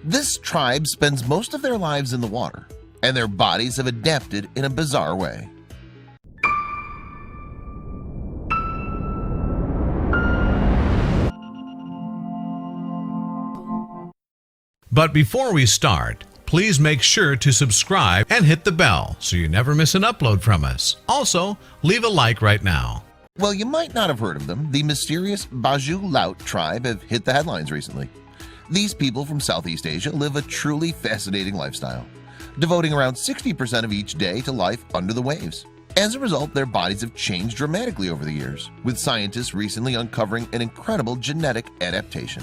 This tribe spends most of their lives in the water, and their bodies have adapted in a bizarre way. But before we start, please make sure to subscribe and hit the bell so you never miss an upload from us. Also, leave a like right now. Well, you might not have heard of them. The mysterious Bajau Laut tribe have hit the headlines recently. These people from Southeast Asia live a truly fascinating lifestyle, devoting around 60% of each day to life under the waves. As a result, their bodies have changed dramatically over the years, with scientists recently uncovering an incredible genetic adaptation.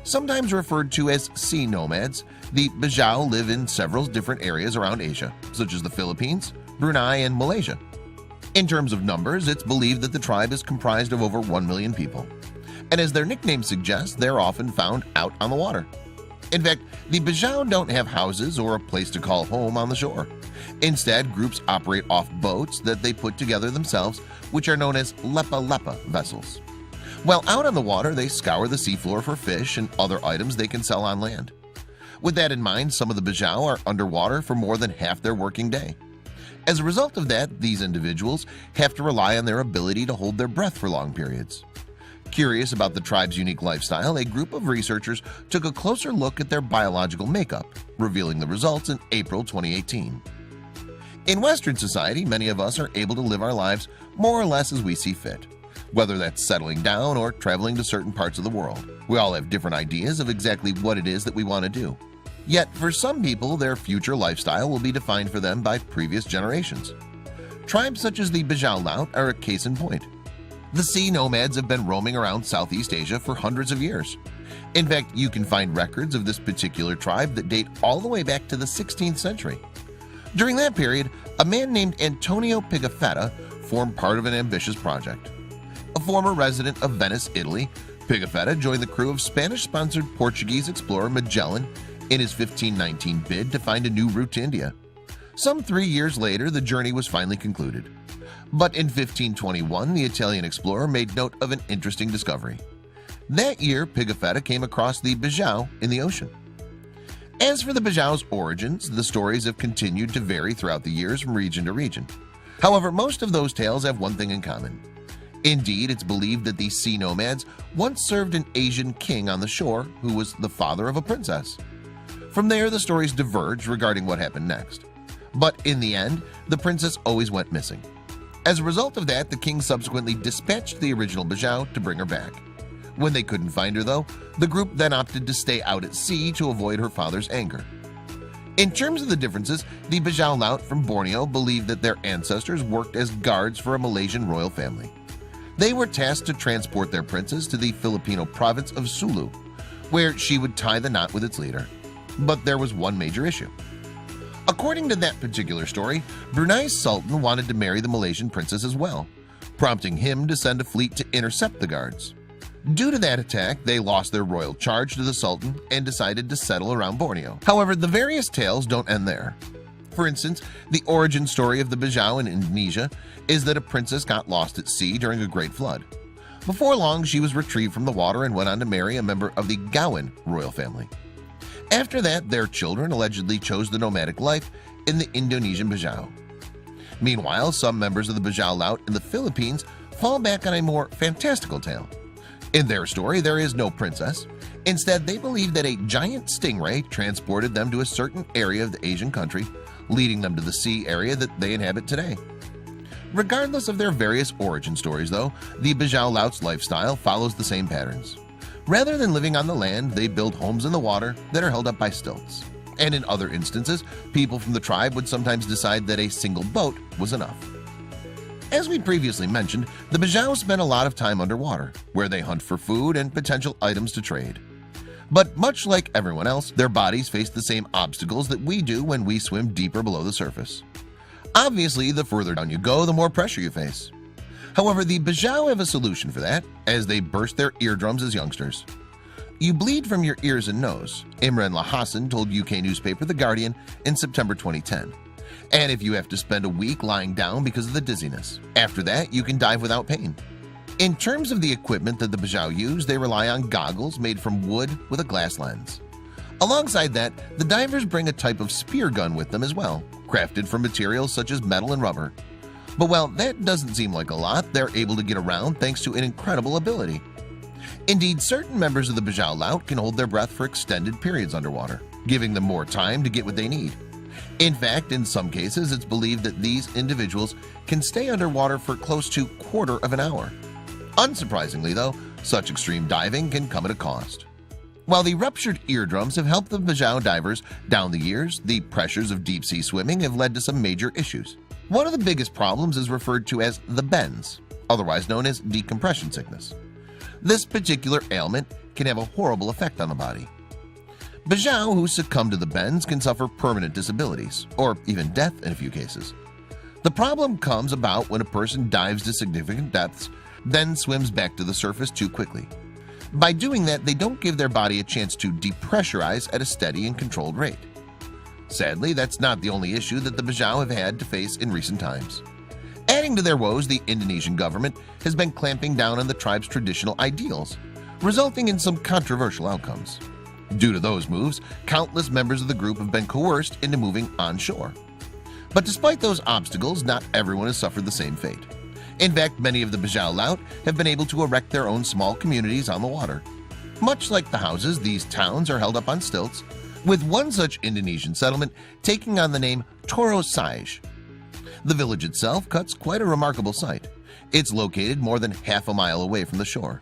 Sometimes referred to as sea nomads, the Bajau live in several different areas around Asia, such as the Philippines, Brunei, and Malaysia. In terms of numbers, it's believed that the tribe is comprised of over 1 million people. And as their nickname suggests, they're often found out on the water. In fact, the Bajau don't have houses or a place to call home on the shore. Instead, groups operate off boats that they put together themselves, which are known as lepa-lepa vessels. While out on the water, they scour the seafloor for fish and other items they can sell on land. With that in mind, some of the Bajau are underwater for more than half their working day. As a result of that, these individuals have to rely on their ability to hold their breath for long periods. Curious about the tribe's unique lifestyle, a group of researchers took a closer look at their biological makeup, revealing the results in April 2018. In Western society, many of us are able to live our lives more or less as we see fit, whether that's settling down or traveling to certain parts of the world. We all have different ideas of exactly what it is that we want to do. Yet, for some people, their future lifestyle will be defined for them by previous generations. Tribes such as the Bajau Laut are a case in point. The sea nomads have been roaming around Southeast Asia for hundreds of years. In fact, you can find records of this particular tribe that date all the way back to the 16th century. During that period, a man named Antonio Pigafetta formed part of an ambitious project. A former resident of Venice, Italy, Pigafetta joined the crew of Spanish-sponsored Portuguese explorer Magellan in his 1519 bid to find a new route to India. Some 3 years later, the journey was finally concluded. But in 1521, the Italian explorer made note of an interesting discovery. That year, Pigafetta came across the Bajau in the ocean. As for the Bajau's origins, the stories have continued to vary throughout the years from region to region. However, most of those tales have one thing in common. Indeed, it's believed that these sea nomads once served an Asian king on the shore who was the father of a princess. From there, the stories diverge regarding what happened next. But in the end, the princess always went missing. As a result of that, the king subsequently dispatched the original Bajau to bring her back. When they couldn't find her, though, the group then opted to stay out at sea to avoid her father's anger. In terms of the differences, the Bajau Laut from Borneo believed that their ancestors worked as guards for a Malaysian royal family. They were tasked to transport their princess to the Filipino province of Sulu, where she would tie the knot with its leader. But there was one major issue. According to that particular story, Brunei's Sultan wanted to marry the Malaysian princess as well, prompting him to send a fleet to intercept the guards. Due to that attack, they lost their royal charge to the Sultan and decided to settle around Borneo. However, the various tales don't end there. For instance, the origin story of the Bajau in Indonesia is that a princess got lost at sea during a great flood. Before long, she was retrieved from the water and went on to marry a member of the Goan royal family. After that, their children allegedly chose the nomadic life in the Indonesian Bajau. Meanwhile, some members of the Bajau Laut in the Philippines fall back on a more fantastical tale. In their story, there is no princess. Instead, they believe that a giant stingray transported them to a certain area of the Asian country, leading them to the sea area that they inhabit today. Regardless of their various origin stories, though, the Bajau Laut's lifestyle follows the same patterns. Rather than living on the land, they build homes in the water that are held up by stilts. And in other instances, people from the tribe would sometimes decide that a single boat was enough. As we previously mentioned, the Bajau spend a lot of time underwater, where they hunt for food and potential items to trade. But much like everyone else, their bodies face the same obstacles that we do when we swim deeper below the surface. Obviously, the further down you go, the more pressure you face. However, the Bajau have a solution for that, as they burst their eardrums as youngsters. You bleed from your ears and nose, Imran Lahassan told UK newspaper The Guardian in September 2010. And if you have to spend a week lying down because of the dizziness, after that you can dive without pain. In terms of the equipment that the Bajau use, they rely on goggles made from wood with a glass lens. Alongside that, the divers bring a type of spear gun with them as well, crafted from materials such as metal and rubber. But while that doesn't seem like a lot, they're able to get around thanks to an incredible ability. Indeed, certain members of the Bajau Laut can hold their breath for extended periods underwater, giving them more time to get what they need. In fact, in some cases, it's believed that these individuals can stay underwater for close to a quarter of an hour. Unsurprisingly, though, such extreme diving can come at a cost. While the ruptured eardrums have helped the Bajau divers down the years, the pressures of deep-sea swimming have led to some major issues. One of the biggest problems is referred to as the bends, otherwise known as decompression sickness. This particular ailment can have a horrible effect on the body. Bajau who succumb to the bends can suffer permanent disabilities, or even death in a few cases. The problem comes about when a person dives to significant depths, then swims back to the surface too quickly. By doing that, they don't give their body a chance to depressurize at a steady and controlled rate. Sadly, that's not the only issue that the Bajau have had to face in recent times. Adding to their woes, the Indonesian government has been clamping down on the tribe's traditional ideals, resulting in some controversial outcomes. Due to those moves, countless members of the group have been coerced into moving onshore. But despite those obstacles, not everyone has suffered the same fate. In fact, many of the Bajau Laut have been able to erect their own small communities on the water. Much like the houses, these towns are held up on stilts, with one such Indonesian settlement taking on the name Toro Saj. The village itself cuts quite a remarkable sight. It's located more than half a mile away from the shore.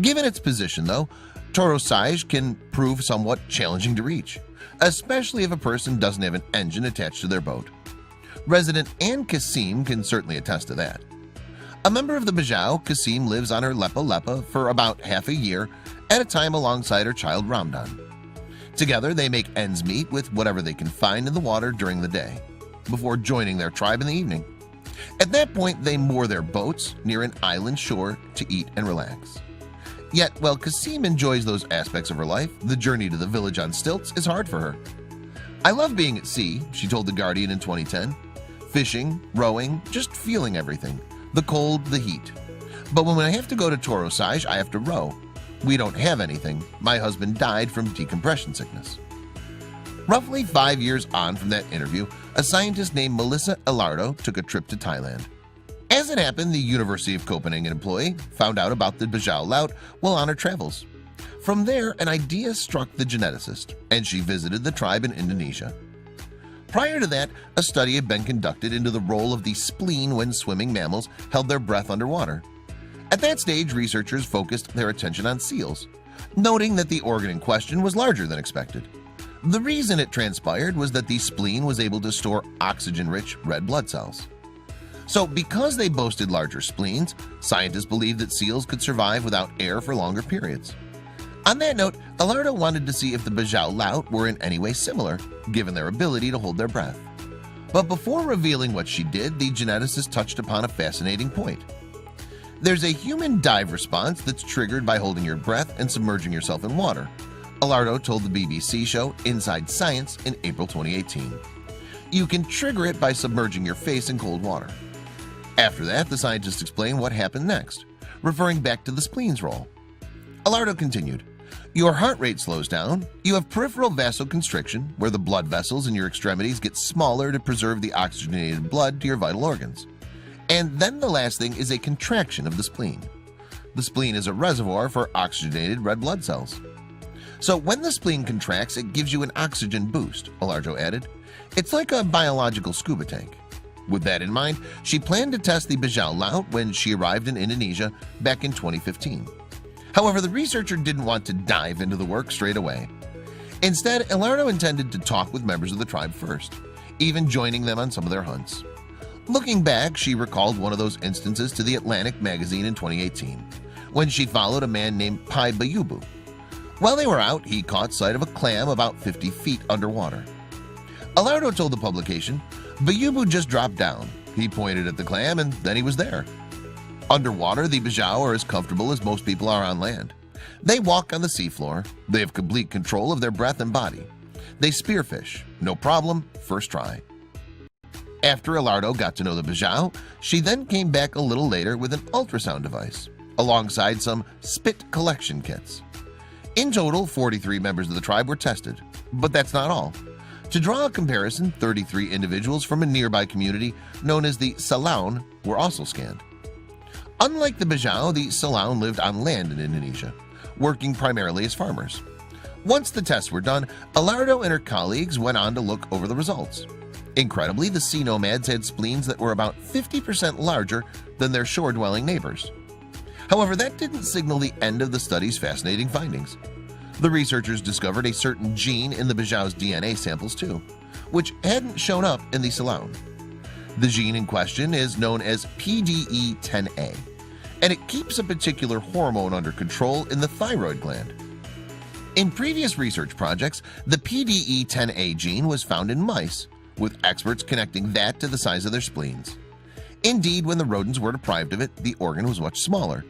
Given its position, though, Toro Saj can prove somewhat challenging to reach, especially if a person doesn't have an engine attached to their boat. Resident Ann Kasim can certainly attest to that. A member of the Bajau, Kasim lives on her lepa for about half a year at a time alongside her child Ramdan. Together, they make ends meet with whatever they can find in the water during the day, before joining their tribe in the evening. At that point, they moor their boats near an island shore to eat and relax. Yet, while Kasim enjoys those aspects of her life, the journey to the village on stilts is hard for her. "I love being at sea," she told The Guardian in 2010. "Fishing, rowing, just feeling everything. The cold, the heat. But when I have to go to Toro Saj, I have to row. We don't have anything. My husband died from decompression sickness." Roughly 5 years on from that interview, a scientist named Melissa Elardo took a trip to Thailand. As it happened, the University of Copenhagen employee found out about the Bajau Laut while on her travels. From there, an idea struck the geneticist, and she visited the tribe in Indonesia. Prior to that, a study had been conducted into the role of the spleen when swimming mammals held their breath underwater. At that stage, researchers focused their attention on seals, noting that the organ in question was larger than expected. The reason it transpired was that the spleen was able to store oxygen-rich red blood cells. So because they boasted larger spleens, scientists believed that seals could survive without air for longer periods. On that note, Elardo wanted to see if the Bajau Laut were in any way similar, given their ability to hold their breath. But before revealing what she did, the geneticist touched upon a fascinating point. There's a human dive response that's triggered by holding your breath and submerging yourself in water, Elardo told the BBC show Inside Science in April 2018. You can trigger it by submerging your face in cold water. After that, the scientist explained what happened next, referring back to the spleen's role. Elardo continued, "Your heart rate slows down, you have peripheral vasoconstriction, where the blood vessels in your extremities get smaller to preserve the oxygenated blood to your vital organs. And then the last thing is a contraction of the spleen. The spleen is a reservoir for oxygenated red blood cells. So when the spleen contracts, it gives you an oxygen boost," Elardo added. "It's like a biological scuba tank." With that in mind, she planned to test the Bajau Laut when she arrived in Indonesia back in 2015. However, the researcher didn't want to dive into the work straight away. Instead, Elardo intended to talk with members of the tribe first, even joining them on some of their hunts. Looking back, she recalled one of those instances to the Atlantic magazine in 2018, when she followed a man named Pai Bayubu. While they were out, he caught sight of a clam about 50 feet underwater. Elardo told the publication, "Bayubu just dropped down. He pointed at the clam and then he was there." Underwater, the Bajau are as comfortable as most people are on land. They walk on the seafloor. They have complete control of their breath and body. They spearfish. No problem, first try. After Elardo got to know the Bajau, she then came back a little later with an ultrasound device, alongside some spit collection kits. In total, 43 members of the tribe were tested, but that's not all. To draw a comparison, 33 individuals from a nearby community known as the Salaun were also scanned. Unlike the Bajau, the Salaun lived on land in Indonesia, working primarily as farmers. Once the tests were done, Alardo and her colleagues went on to look over the results. Incredibly, the sea nomads had spleens that were about 50% larger than their shore-dwelling neighbors. However, that didn't signal the end of the study's fascinating findings. The researchers discovered a certain gene in the Bajau's DNA samples too, which hadn't shown up in the Salaun. The gene in question is known as PDE10A, and it keeps a particular hormone under control in the thyroid gland. In previous research projects, the PDE10A gene was found in mice, with experts connecting that to the size of their spleens. Indeed, when the rodents were deprived of it, the organ was much smaller.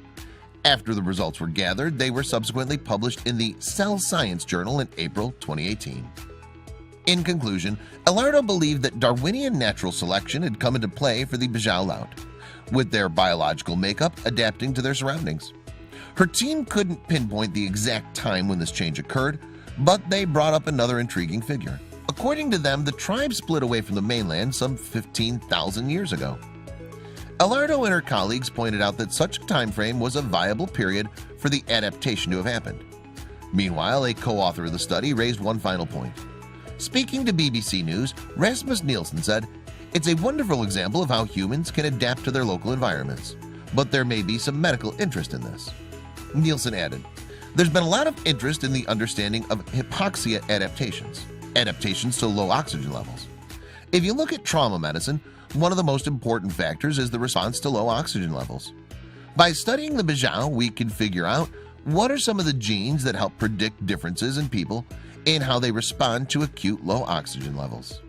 After the results were gathered, they were subsequently published in the Cell Science Journal in April 2018. In conclusion, Alardo believed that Darwinian natural selection had come into play for the Bajau Laut, with their biological makeup adapting to their surroundings. Her team couldn't pinpoint the exact time when this change occurred, but they brought up another intriguing figure. According to them, the tribe split away from the mainland some 15,000 years ago. Alardo and her colleagues pointed out that such a time frame was a viable period for the adaptation to have happened. Meanwhile, a co-author of the study raised one final point. Speaking to BBC News, Rasmus Nielsen said, "It's a wonderful example of how humans can adapt to their local environments, but there may be some medical interest in this." Nielsen added, "There's been a lot of interest in the understanding of hypoxia adaptations to low oxygen levels. If you look at trauma medicine, one of the most important factors is the response to low oxygen levels. By studying the Bajau, we can figure out what are some of the genes that help predict differences in people and how they respond to acute low oxygen levels."